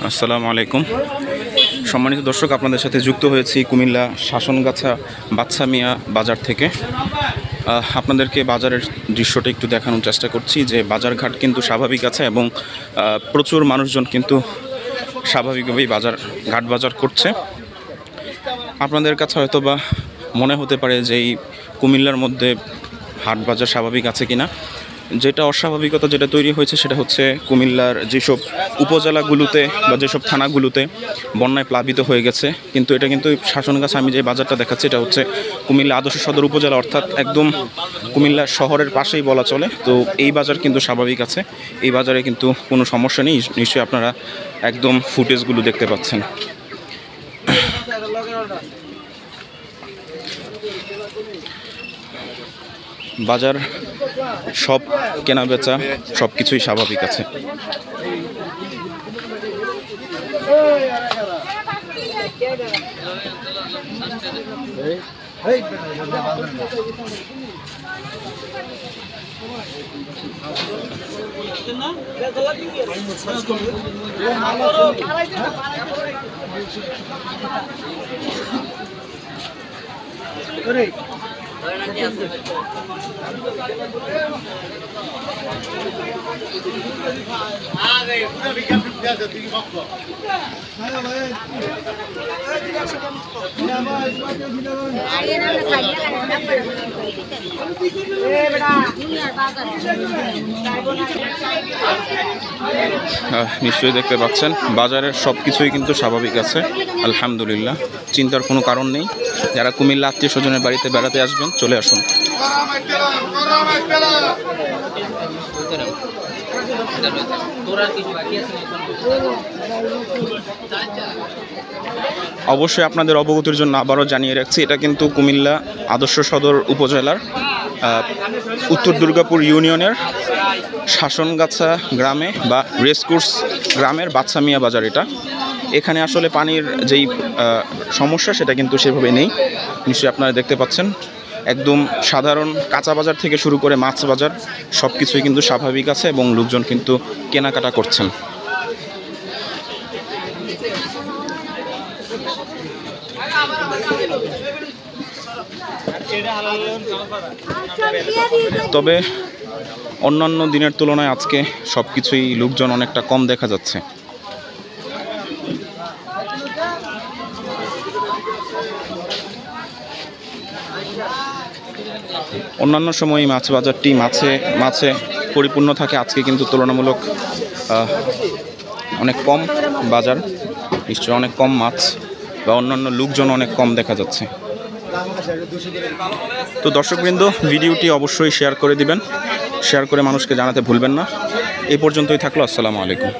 আসসালামু আলাইকুম। সম্মানিত দর্শক, আপনাদের সাথে যুক্ত হয়েছি কুমিল্লা শাসনগাছা বাচ্চা মিয়া বাজার থেকে। আপনাদেরকে বাজারের দৃশ্যটা একটু দেখানোর চেষ্টা করছি যে বাজারঘাট কিন্তু স্বাভাবিক আছে এবং প্রচুর মানুষজন কিন্তু স্বাভাবিকভাবেই ঘাট বাজার করছে। আপনাদের কাছে হয়তো বা মনে হতে পারে যে এই কুমিল্লার মধ্যে হাট বাজার স্বাভাবিক আছে কিনা। যেটা অস্বাভাবিকতা যেটা তৈরি হয়েছে সেটা হচ্ছে কুমিল্লার যেসব উপজেলাগুলোতে বা যেসব থানাগুলোতে বন্যায় প্লাবিত হয়ে গেছে। কিন্তু এটা কিন্তু শাসনগাছা আমি যে বাজারটা দেখাচ্ছি এটা হচ্ছে কুমিল্লা আদর্শ সদর উপজেলা, অর্থাৎ একদম কুমিল্লা শহরের পাশেই বলা চলে। তো এই বাজার কিন্তু স্বাভাবিক আছে, এই বাজারে কিন্তু কোনো সমস্যা নেই। নিশ্চয়ই আপনারা একদম ফুটেজগুলো দেখতে পাচ্ছেন। বাজার সব কেনা বেচা সব কিছুই স্বাভাবিক আছে। নিশ্চয়ই দেখতে পাচ্ছেন বাজারের সব কিছুই কিন্তু স্বাভাবিক আছে, আলহামদুলিল্লাহ। চিন্তার কোনো কারণ নেই। যারা কুমিল্লা আত্মীয় স্বজনের বাড়িতে বেড়াতে আসবেন চলে আসুন। অবশ্যই আপনাদের অবগতির জন্য আবারও জানিয়ে রাখছি, এটা কিন্তু কুমিল্লা আদর্শ সদর উপজেলার উত্তর দুর্গাপুর ইউনিয়নের শাসনগাছা গ্রামে বা রেসকোর্স গ্রামের বাচ্চা মিয়া বাজার। এখানে আসলে পানির যেই সমস্যা সেটা কিন্তু সেভাবে নেই। নিশ্চয়ই আপনারা দেখতে পাচ্ছেন একদম সাধারণ কাঁচা বাজার থেকে শুরু করে মাছ বাজার সব কিছুই কিন্তু স্বাভাবিক আছে এবং লোকজন কিন্তু কেনাকাটা করছেন। তবে অন্যান্য দিনের তুলনায় আজকে সব কিছুই লোকজন অনেকটা কম দেখা যাচ্ছে। অন্যান্য সময় মাছ বাজারটি মাছে পরিপূর্ণ থাকে, আজকে কিন্তু তুলনামূলক অনেক কম বাজার, নিশ্চয়ই অনেক কম মাছ বা অন্যান্য লোকজন অনেক কম দেখা যাচ্ছে। তো দর্শকবৃন্দ, ভিডিওটি অবশ্যই শেয়ার করে দিবেন, শেয়ার করে মানুষকে জানাতে ভুলবেন না। এই পর্যন্তই থাকলো। আসসালামু আলাইকুম।